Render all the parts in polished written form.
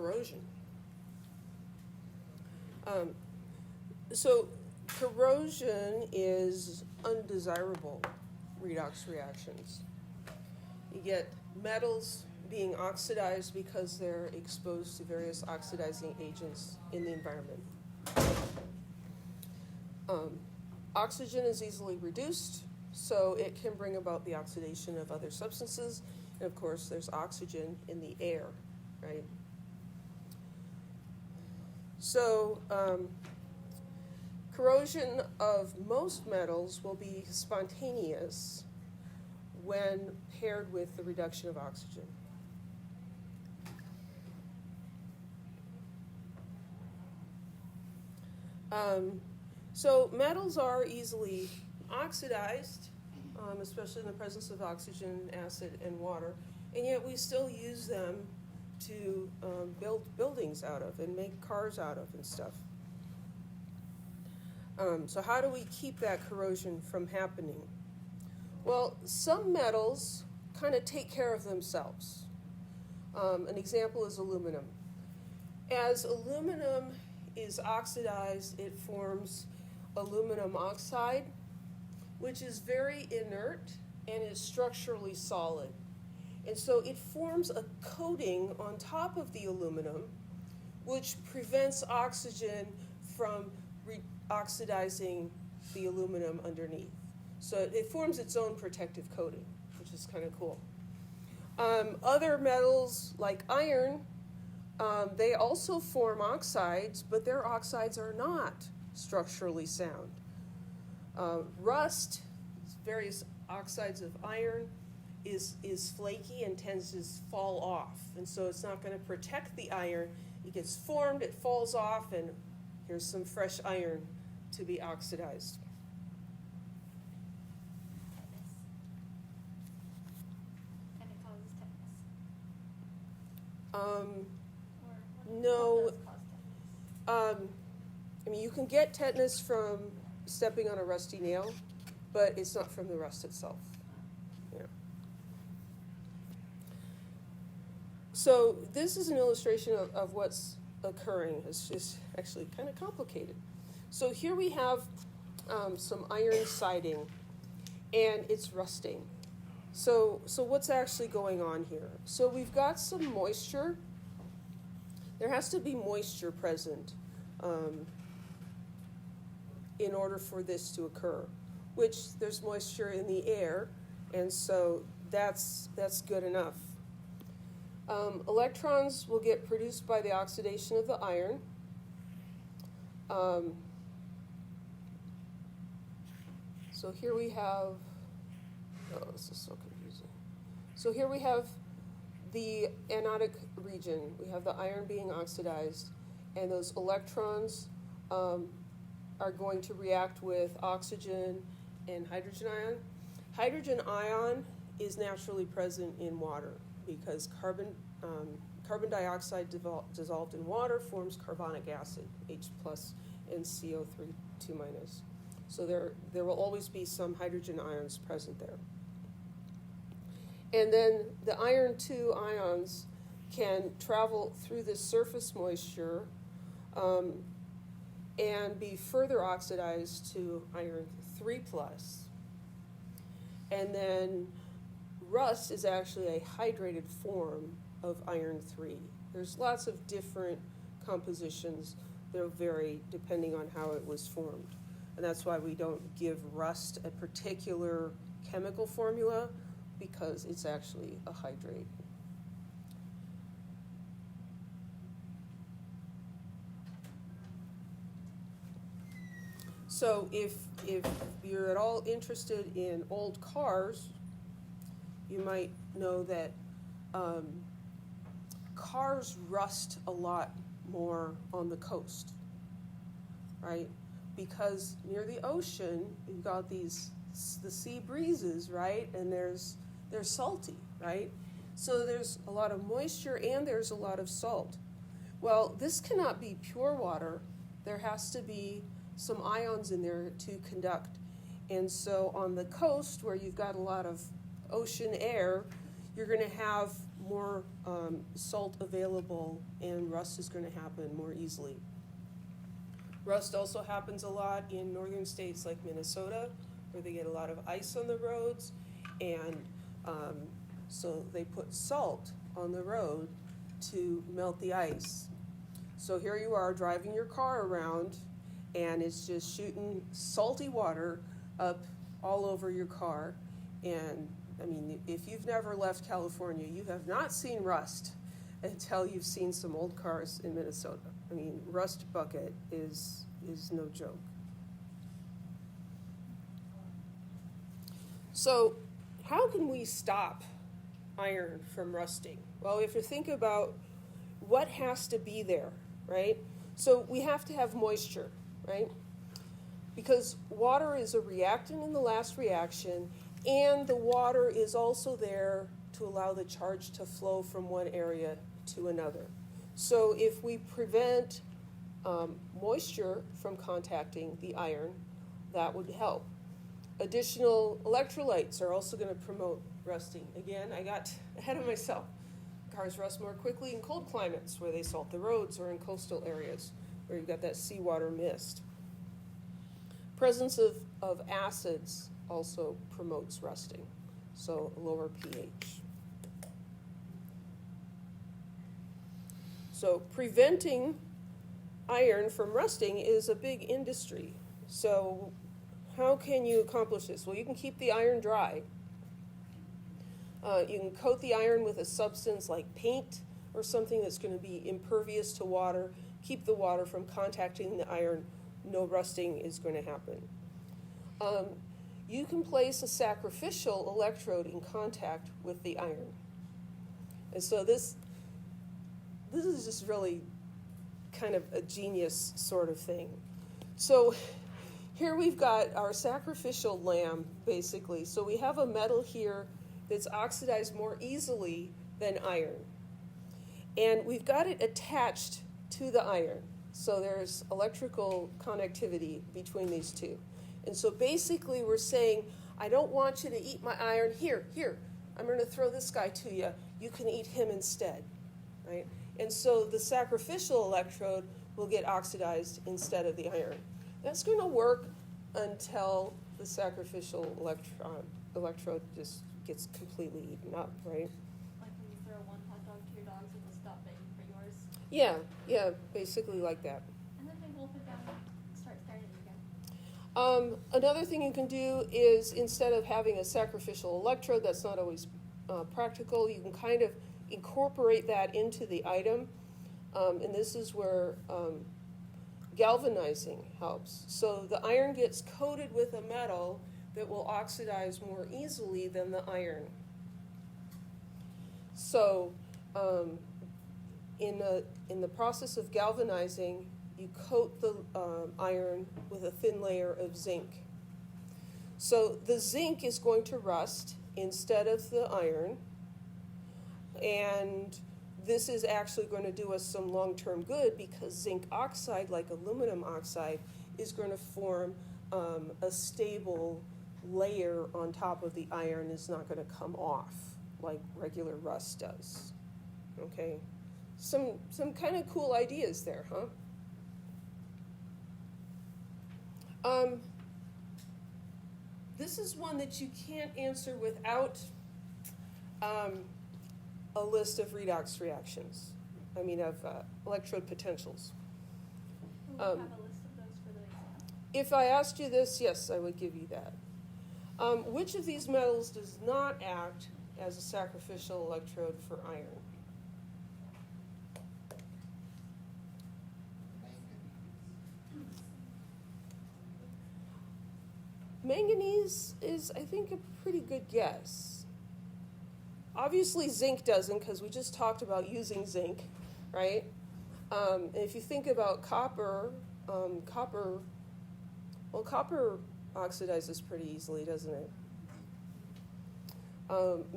corrosion. So corrosion is undesirable redox reactions. You get metals being oxidized because they're exposed to various oxidizing agents in the environment. Oxygen is easily reduced, so it can bring about the oxidation of other substances. And of course, there's oxygen in the air, right? So corrosion of most metals will be spontaneous when paired with the reduction of oxygen. So metals are easily oxidized, especially in the presence of oxygen, acid, and water, and yet we still use them to build buildings out of and make cars out of and stuff. So how do we keep that corrosion from happening? Well, some metals kind of take care of themselves. An example is aluminum. As aluminum is oxidized, it forms aluminum oxide, which is very inert and is structurally solid. And so it forms a coating on top of the aluminum, which prevents oxygen from oxidizing the aluminum underneath. So it forms its own protective coating, which is kind of cool. Other metals like iron, they also form oxides, but their oxides are not structurally sound. Rust, various oxides of iron, is flaky and tends to fall off. And so it's not going to protect the iron. It gets formed, it falls off, and here's some fresh iron to be oxidized. And it causes tetanus. No. What does cause tetanus? I mean, you can get tetanus from stepping on a rusty nail, but it's not from the rust itself. Yeah. So this is an illustration of what's occurring. It's just actually kind of complicated. So here we have some iron siding, and it's rusting. So what's actually going on here? So we've got some moisture. There has to be moisture present in order for this to occur, which there's moisture in the air, and so that's good enough. Electrons will get produced by the oxidation of the iron. So here we have, this is so confusing. So here we have the anodic region. We have the iron being oxidized, and those electrons are going to react with oxygen and hydrogen ion. Hydrogen ion is naturally present in water because carbon dioxide dissolved in water forms carbonic acid, H plus and CO3 2 minus. So there will always be some hydrogen ions present there. And then the iron 2 ions can travel through the surface moisture and be further oxidized to iron 3 plus. And then rust is actually a hydrated form of iron 3. There's lots of different compositions that vary depending on how it was formed. And that's why we don't give rust a particular chemical formula, because it's actually a hydrate. So if you're at all interested in old cars, you might know that cars rust a lot more on the coast, right? Because near the ocean, you've got the sea breezes, right? And they're salty, right? So there's a lot of moisture and there's a lot of salt. Well, this cannot be pure water. There has to be some ions in there to conduct. And so on the coast, where you've got a lot of ocean air, you're going to have more salt available, and rust is going to happen more easily. Rust also happens a lot in northern states like Minnesota, where they get a lot of ice on the roads, and so they put salt on the road to melt the ice. So here you are driving your car around, and it's just shooting salty water up all over your car. And I mean, if you've never left California, you have not seen rust until you've seen some old cars in Minnesota. I mean, rust bucket is no joke. So how can we stop iron from rusting? Well, we have to think about what has to be there, right? So we have to have moisture, right? Because water is a reactant in the last reaction, and the water is also there to allow the charge to flow from one area to another. So if we prevent moisture from contacting the iron, that would help. Additional electrolytes are also going to promote rusting. Again, I got ahead of myself. Cars rust more quickly in cold climates where they salt the roads, or in coastal areas where you've got that seawater mist. Presence of acids also promotes rusting, so lower pH. So preventing iron from rusting is a big industry. So how can you accomplish this? Well, you can keep the iron dry. You can coat the iron with a substance like paint or something that's going to be impervious to water, keep the water from contacting the iron. No rusting is going to happen. You can place a sacrificial electrode in contact with the iron. And so this is just really kind of a genius sort of thing. So here we've got our sacrificial lamb, basically. So we have a metal here that's oxidized more easily than iron. And we've got it attached to the iron. So there's electrical connectivity between these two. And so basically we're saying, I don't want you to eat my iron. Here, I'm going to throw this guy to you. You can eat him instead, right? And so the sacrificial electrode will get oxidized instead of the iron. That's going to work until the sacrificial electrode just gets completely eaten up, right? Like when you throw one hot dog to your dogs, it will stop begging for yours. Yeah, basically like that. And then they wolf it down and start staring at you again. Another thing you can do is, instead of having a sacrificial electrode, that's not always practical, you can kind of incorporate that into the item. And this is where galvanizing helps. So the iron gets coated with a metal that will oxidize more easily than the iron. So in the process of galvanizing, you coat the iron with a thin layer of zinc. So the zinc is going to rust instead of the iron, and this is actually going to do us some long-term good, because zinc oxide, like aluminum oxide, is going to form a stable layer on top of the iron. Is not going to come off like regular rust does. Okay, some kind of cool ideas there, huh? This is one that you can't answer without a list of redox reactions. I mean, of electrode potentials. Will we have a list of those for the exam? If I asked you this, yes, I would give you that. Which of these metals does not act as a sacrificial electrode for iron? Manganese is, I think, a pretty good guess. Obviously, zinc doesn't, because we just talked about using zinc, right? And if you think about copper, copper oxidizes pretty easily, doesn't it?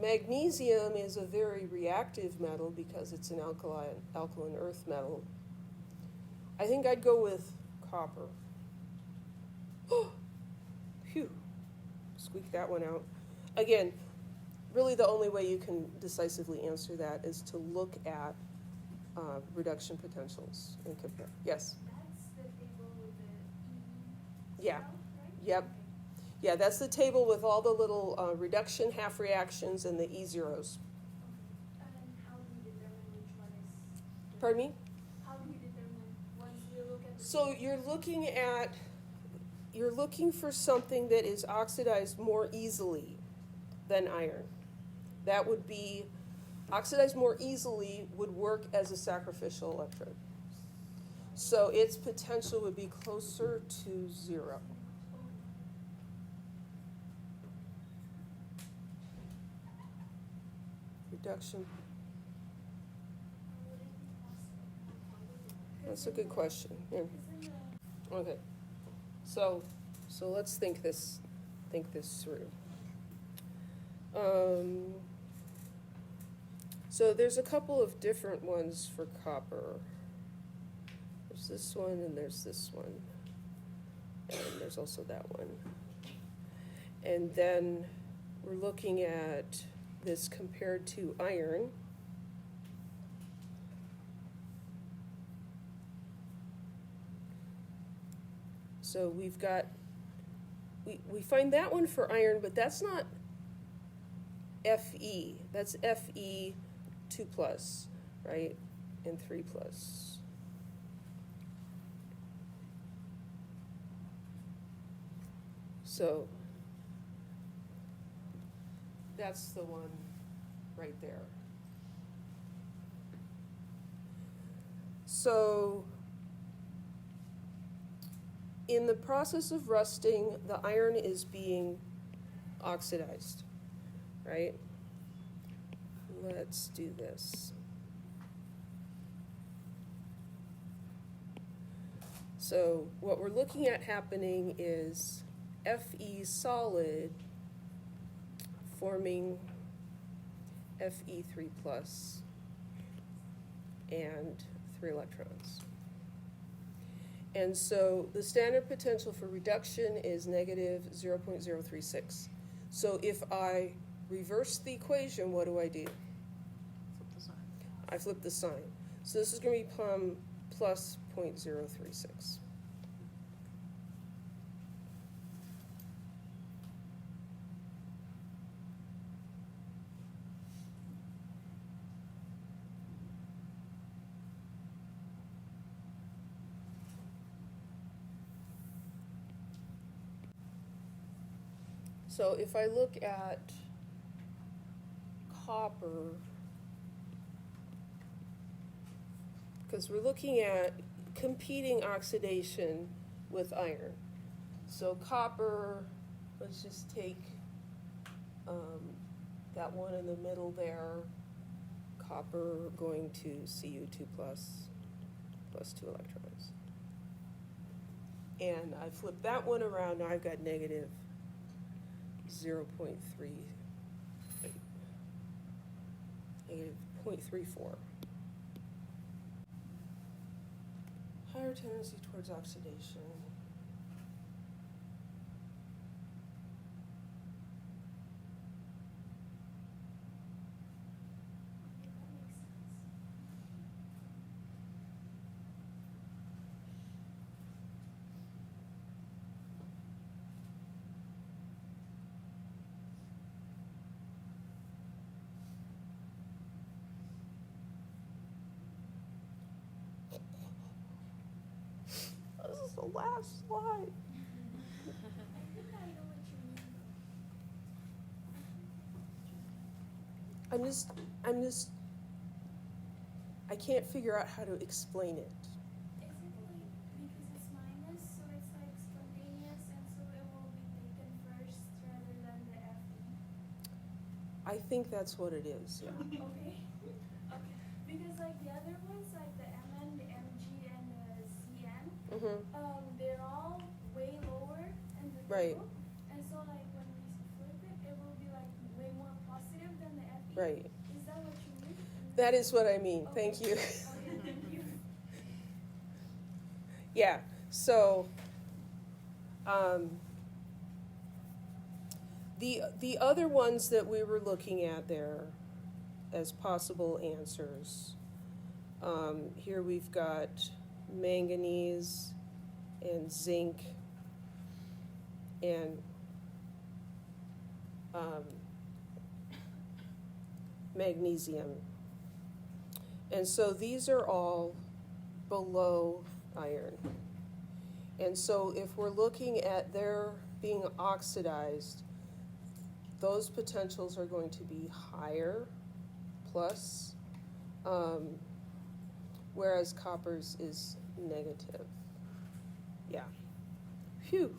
Magnesium is a very reactive metal because it's an alkaline earth metal. I think I'd go with copper. Phew, squeak that one out. Again, really the only way you can decisively answer that is to look at reduction potentials and compare. Yes? That's the table with the E Yeah. cell, right? Yep. Okay. Yeah, that's the table with all the little reduction half reactions and the E zeros. Okay. And how do you determine which one is the Pardon me? How do you determine once you look at the So table? you're looking for something that is oxidized more easily than iron. That would be oxidized more easily would work as a sacrificial electrode. So its potential would be closer to 0. Reduction. Would it be possible? That's a good question. Yeah. Isn't the Okay. So let's think this through. So there's a couple of different ones for copper. There's this one and there's this one. And there's also that one. And then we're looking at this compared to iron. So we've got, we find that one for iron, but that's not Fe. That's Fe 2 plus, right? And 3 plus. So that's the one right there. So in the process of rusting, the iron is being oxidized, right? Let's do this. So what we're looking at happening is Fe solid forming Fe3 plus and 3 electrons. And so the standard potential for reduction is negative 0.036. So if I reverse the equation, what do? Flip the sign. I flip the sign. So this is going to become plus 0.036. So if I look at copper, because we're looking at competing oxidation with iron. So copper, let's just take that one in the middle there, copper going to Cu2 plus 2 electrons. And I flip that one around, now I've got negative 0.3, negative 0.34. Higher tendency towards oxidation. that makes sense. This is the last slide. I think I know what you mean. I can't figure out how to explain it. Is it like because it's minus, so it's like spontaneous, and so it will be taken first rather than the Fe? I think that's what it is, yeah. Okay. Okay. Because like the other ones, like the Mn, the Mg, and the Cn, Mm-hmm. they're all way lower in the Right. table. And so like when we flip it, it will be like way more positive than the Fe. Right. Is that what you mean? That is what I mean. Okay. Thank you. Okay, thank you. Yeah, so The other ones that we were looking at there as possible answers, here we've got manganese and zinc and magnesium. And so these are all below iron. And so if we're looking at their being oxidized, those potentials are going to be higher, plus, whereas copper's is negative. Yeah. Phew.